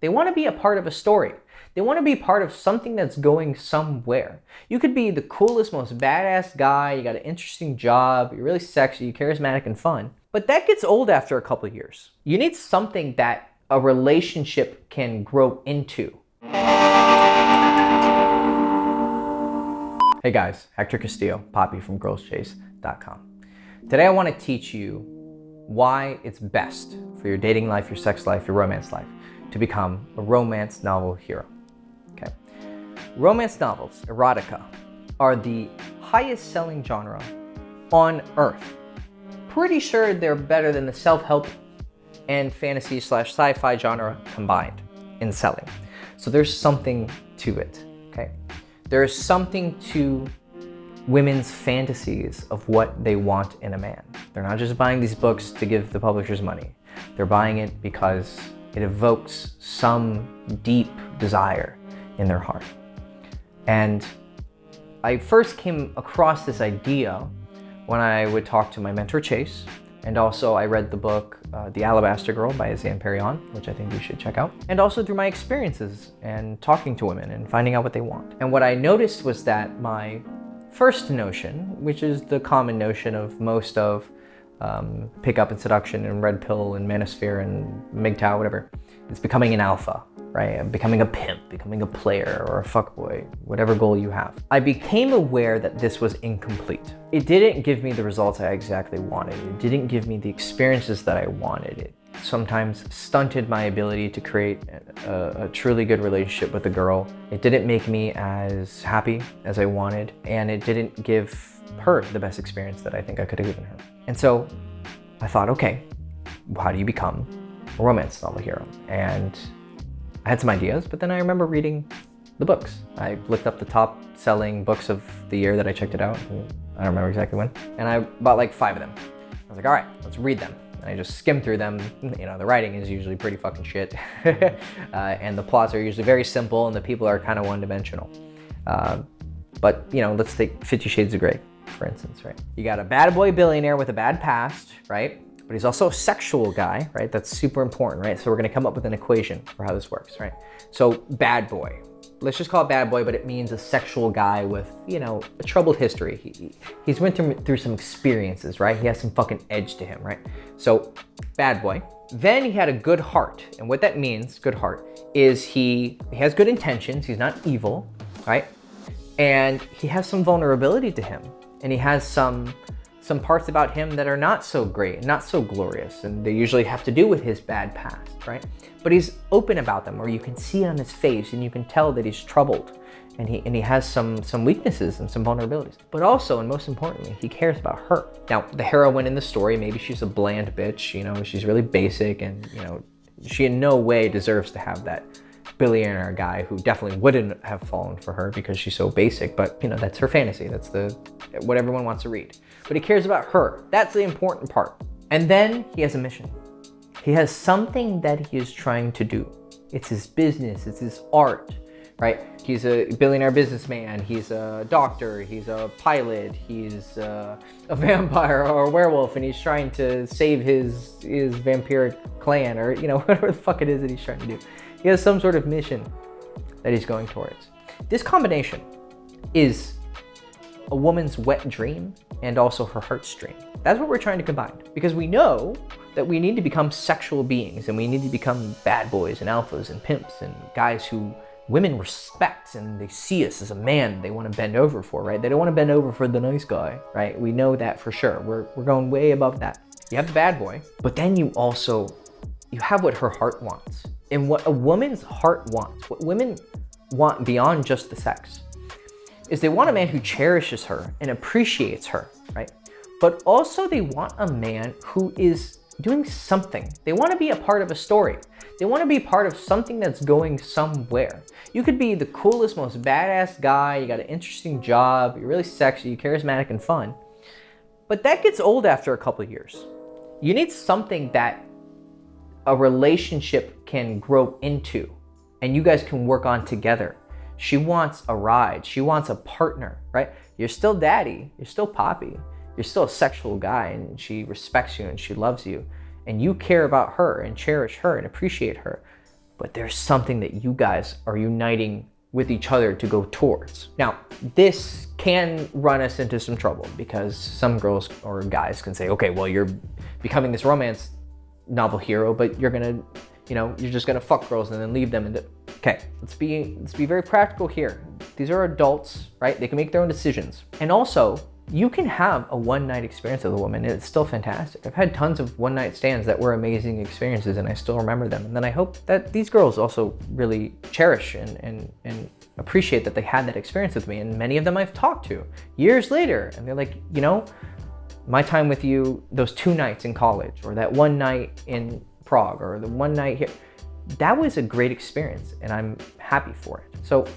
They want to be a part of a story. They want to be part of something that's going somewhere. You could be the coolest, most badass guy, you got an interesting job, you're really sexy, you're charismatic and fun, but that gets old after a couple of years. You need something that a relationship can grow into. Hey guys, Hector Castillo, Poppy from girlschase.com. Today I want to teach you why it's best for your dating life, your sex life, your romance life to become a romance novel hero. Okay. Romance novels, erotica, are the highest selling genre on earth. Pretty sure they're better than the self-help and fantasy / sci-fi genre combined in selling. So there's something to it, okay? There's something to women's fantasies of what they want in a man. They're not just buying these books to give the publishers money. They're buying it because it evokes some deep desire in their heart. And I first came across this idea when I would talk to my mentor Chase, and also I read the book The Alabaster Girl by Azan Perion, which I think you should check out, and also through my experiences and talking to women and finding out what they want. And what I noticed was that my first notion, which is the common notion of most of pickup and seduction and red pill and manosphere and MGTOW, whatever, it's becoming an alpha, right? Becoming a pimp, becoming a player or a fuckboy, whatever goal you have. I became aware that this was incomplete. It didn't give me the results I exactly wanted. It didn't give me the experiences that I wanted. It sometimes stunted my ability to create a truly good relationship with a girl. It didn't make me as happy as I wanted, and it didn't give her the best experience that I think I could have given her. And so I thought, okay, how do you become a romance novel hero? And I had some ideas, but then I remember reading the books. I looked up the top selling books of the year that I checked it out. I don't remember exactly when. And I bought like 5 of them. I was like, all right, let's read them. And I just skimmed through them. You know, the writing is usually pretty fucking shit. And the plots are usually very simple and the people are kind of one-dimensional. But, you know, let's take 50 Shades of Grey, for instance, right? You got a bad boy billionaire with a bad past, right? But he's also a sexual guy, right? That's super important, right? So we're gonna come up with an equation for how this works, right? So bad boy, let's just call it bad boy, but it means a sexual guy with, you know, a troubled history. He's went through some experiences, right? He has some fucking edge to him, right? So bad boy. Then he had a good heart. And what that means, good heart, is he has good intentions. He's not evil, right? And he has some vulnerability to him. And he has some parts about him that are not so great, not so glorious, and they usually have to do with his bad past, right? But he's open about them, or you can see it on his face, and you can tell that he's troubled, and he has some weaknesses and some vulnerabilities. But also, and most importantly, he cares about her. Now, the heroine in the story, maybe she's a bland bitch, you know, she's really basic, and you know, she in no way deserves to have that billionaire guy who definitely wouldn't have fallen for her because she's so basic, but you know, that's her fantasy. That's what everyone wants to read. But he cares about her. That's the important part. And then he has a mission. He has something that he is trying to do. It's his business, it's his art, right? He's a billionaire businessman, he's a doctor, he's a pilot, he's a vampire or a werewolf, and he's trying to save his vampiric clan, or you know, whatever the fuck it is that he's trying to do. He has some sort of mission that he's going towards. This combination is a woman's wet dream and also her heartstring. That's what we're trying to combine, because we know that we need to become sexual beings, and we need to become bad boys and alphas and pimps and guys who women respect, and they see us as a man they want to bend over for, right? They don't want to bend over for the nice guy, right? We know that for sure. We're going way above that. You have the bad boy, but then you have what her heart wants. And what a woman's heart wants, what women want beyond just the sex, is they want a man who cherishes her and appreciates her, right? But also they want a man who is doing something. They want to be a part of a story. They want to be part of something that's going somewhere. You could be the coolest, most badass guy, you got an interesting job, you're really sexy, you're charismatic and fun, but that gets old after a couple of years. You need something that a relationship can grow into and you guys can work on together. She wants a ride. She wants a partner, right? You're still daddy. You're still Poppy. You're still a sexual guy, and she respects you and she loves you, and you care about her and cherish her and appreciate her. but there's something that you guys are uniting with each other to go towards. Now, this can run us into some trouble because some girls or guys can say, okay, well, you're becoming this romance novel hero, but you're gonna, you're just gonna fuck girls and then leave them. Okay, let's be very practical here. These are adults, right? They can make their own decisions. And also, you can have a one-night experience with a woman and it's still fantastic. I've had tons of one-night stands that were amazing experiences and I still remember them. And then I hope that these girls also really cherish and appreciate that they had that experience with me. And many of them I've talked to years later and they're like, my time with you, those 2 nights in college or that one night in Prague or the one night here, that was a great experience and I'm happy for it. So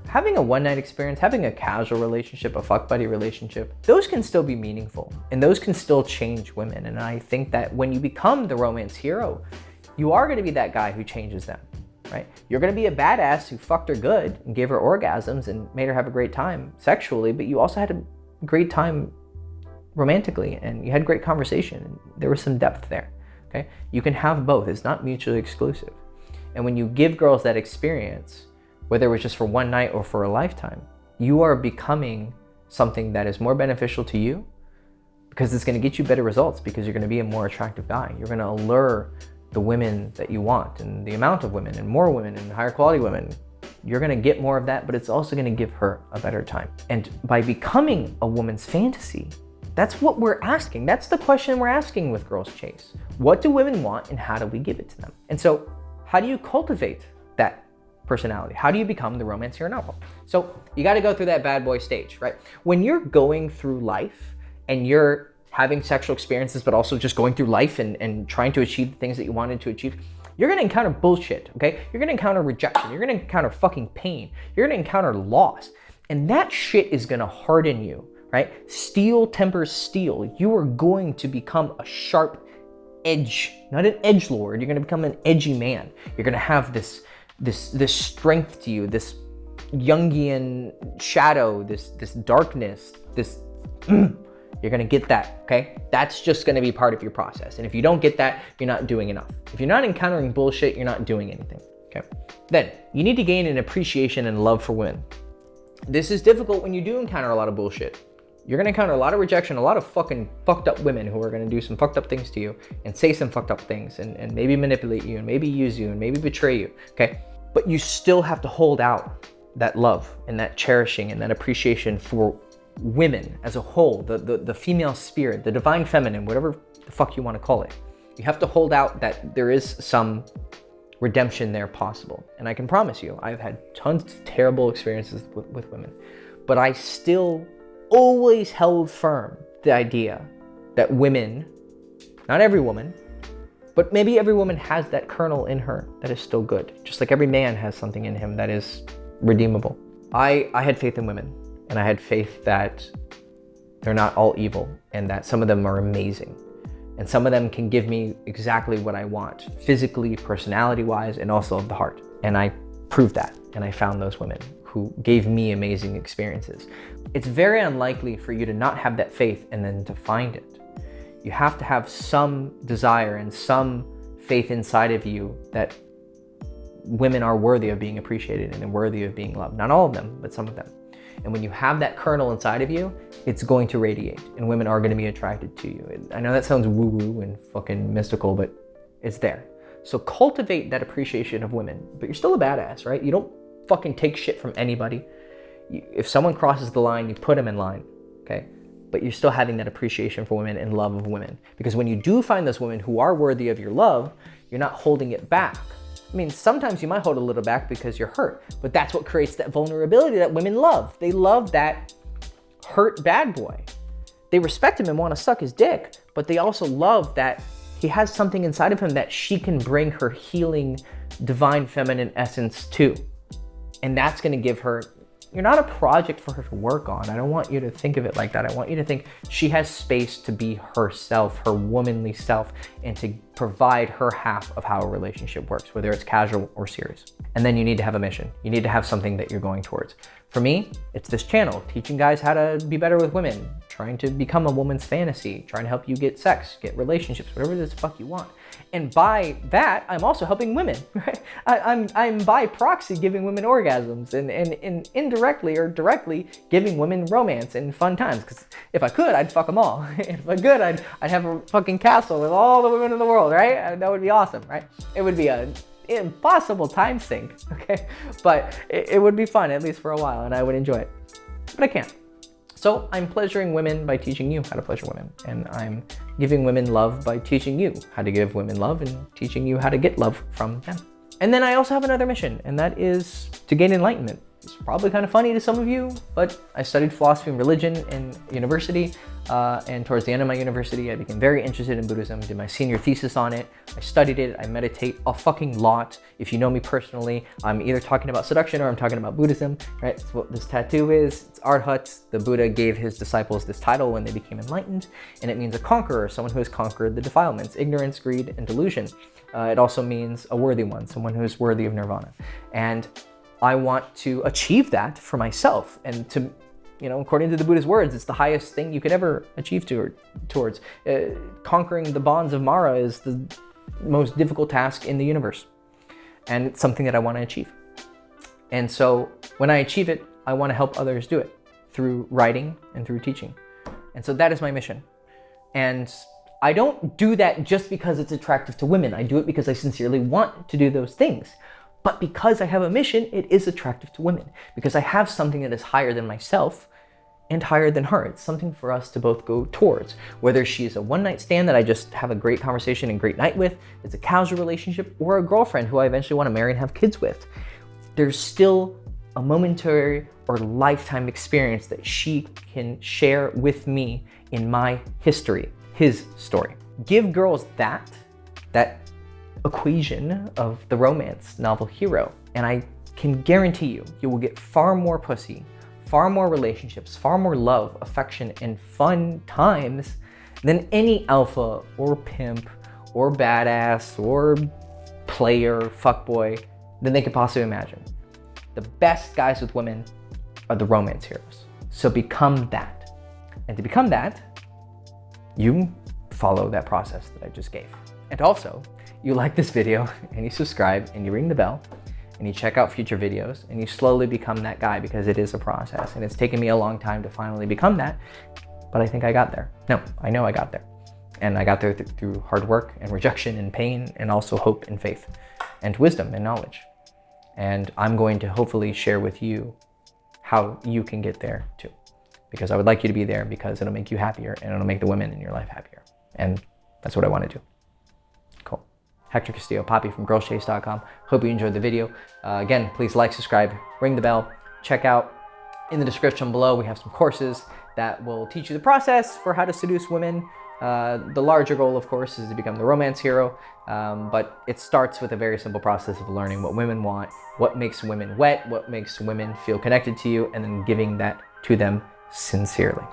having a one-night experience, having a casual relationship, a fuck buddy relationship, those can still be meaningful and those can still change women. And I think that when you become the romance hero, you are going to be that guy who changes them, right? You're going to be a badass who fucked her good and gave her orgasms and made her have a great time sexually, but you also had a great time romantically and you had great conversation and there was some depth there, okay? You can have both. It's not mutually exclusive. And when you give girls that experience, whether it was just for one night or for a lifetime, you are becoming something that is more beneficial to you because it's going to get you better results because you're going to be a more attractive guy. You're going to allure the women that you want and the amount of women and more women and higher quality women. You're going to get more of that, but it's also going to give her a better time. And by becoming a woman's fantasy, that's what we're asking. That's the question we're asking with Girls Chase. What do women want and how do we give it to them? And so how do you cultivate that personality? How do you become the romance hero novel? So you got to go through that bad boy stage, right? When you're going through life and you're having sexual experiences, but also just going through life and trying to achieve the things that you wanted to achieve, you're going to encounter bullshit, okay? You're going to encounter rejection. You're going to encounter fucking pain. You're going to encounter loss. And that shit is going to harden you, right? Steel tempers steel. You are going to become a sharp edge, not an edgelord. You're going to become an edgy man. You're going to have this strength to you, this Jungian shadow, this darkness, you're gonna get that, okay? That's just gonna be part of your process. And if you don't get that, you're not doing enough. If you're not encountering bullshit, you're not doing anything, okay? Then, you need to gain an appreciation and love for women. This is difficult when you do encounter a lot of bullshit. You're gonna encounter a lot of rejection, a lot of fucking fucked up women who are gonna do some fucked up things to you and say some fucked up things and maybe manipulate you and maybe use you and maybe betray you, okay? But you still have to hold out that love and that cherishing and that appreciation for women as a whole, the female spirit, the divine feminine, whatever the fuck you wanna call it. You have to hold out that there is some redemption there possible. And I can promise you, I've had tons of terrible experiences with women, but I still always held firm the idea that women, not every woman, but maybe every woman has that kernel in her that is still good. Just like every man has something in him that is redeemable. I had faith in women and I had faith that they're not all evil and that some of them are amazing. And some of them can give me exactly what I want, physically, personality-wise, and also of the heart. And I proved that and I found those women who gave me amazing experiences. It's very unlikely for you to not have that faith and then to find it. You have to have some desire and some faith inside of you that women are worthy of being appreciated and worthy of being loved. Not all of them, but some of them. And when you have that kernel inside of you, it's going to radiate and women are going to be attracted to you. I know that sounds woo-woo and fucking mystical, but it's there. So cultivate that appreciation of women, but you're still a badass, right? You don't fucking take shit from anybody. If someone crosses the line, you put them in line, okay? But you're still having that appreciation for women and love of women. Because when you do find those women who are worthy of your love, you're not holding it back. I mean, sometimes you might hold a little back because you're hurt, but that's what creates that vulnerability that women love. They love that hurt bad boy. They respect him and want to suck his dick, but they also love that he has something inside of him that she can bring her healing, divine feminine essence to. And that's going to give her, you're not a project for her to work on. I don't want you to think of it like that. I want you to think she has space to be herself, her womanly self, and to provide her half of how a relationship works, whether it's casual or serious. And then you need to have a mission. You need to have something that you're going towards. For me, it's this channel, teaching guys how to be better with women, trying to become a woman's fantasy, trying to help you get sex, get relationships, whatever the fuck you want. And by that, I'm also helping women, right? I'm by proxy giving women orgasms and indirectly or directly giving women romance and fun times. Because if I could, I'd fuck them all. If I could, I'd have a fucking castle with all the women in the world, right? That would be awesome, right? It would be an impossible time sink, okay? But it would be fun, at least for a while, and I would enjoy it. But I can't. So I'm pleasuring women by teaching you how to pleasure women. And I'm giving women love by teaching you how to give women love and teaching you how to get love from them. And then I also have another mission, and that is to gain enlightenment. It's probably kind of funny to some of you, but I studied philosophy and religion in university. And towards the end of my university, I became very interested in Buddhism, did my senior thesis on it. I studied it, I meditate a fucking lot. If you know me personally, I'm either talking about seduction or I'm talking about Buddhism, right? That's what this tattoo is. It's Arhat. The Buddha gave his disciples this title when they became enlightened, and it means a conqueror, someone who has conquered the defilements, ignorance, greed, and delusion. It also means a worthy one, someone who is worthy of nirvana. And I want to achieve that for myself, and to, according to the Buddha's words, it's the highest thing you could ever achieve towards. Conquering the bonds of Mara is the most difficult task in the universe. And it's something that I want to achieve. And so when I achieve it, I want to help others do it through writing and through teaching. And so that is my mission. And I don't do that just because it's attractive to women. I do it because I sincerely want to do those things. But because I have a mission, it is attractive to women. Because I have something that is higher than myself and higher than her. It's something for us to both go towards. Whether she's a one-night stand that I just have a great conversation and great night with, it's a casual relationship, or a girlfriend who I eventually want to marry and have kids with. There's still a momentary or lifetime experience that she can share with me in my history, his story. Give girls that equation of the romance novel hero, and I can guarantee you will get far more pussy, far more relationships, far more love, affection, and fun times than any alpha or pimp or badass or player, fuckboy than they could possibly imagine. The best guys with women are the romance heroes. So become that. And to become that, you follow that process that I just gave. And also, you like this video and you subscribe and you ring the bell and you check out future videos and you slowly become that guy, because it is a process and it's taken me a long time to finally become that, but I think I got there. No, I know I got there. And I got there through hard work and rejection and pain, and also hope and faith and wisdom and knowledge. And I'm going to hopefully share with you how you can get there too, because I would like you to be there, because it'll make you happier and it'll make the women in your life happier. And that's what I want to do. Cool. Hector Castillo, Poppy from girlschase.com. Hope you enjoyed the video. Again, please like, subscribe, ring the bell. Check out in the description below, we have some courses that will teach you the process for how to seduce women. The larger goal, of course, is to become the romance hero, but it starts with a very simple process of learning what women want, what makes women wet, what makes women feel connected to you, and then giving that to them sincerely.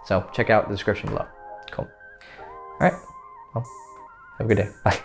So check out the description below. Cool. All right. Well, have a good day. Bye.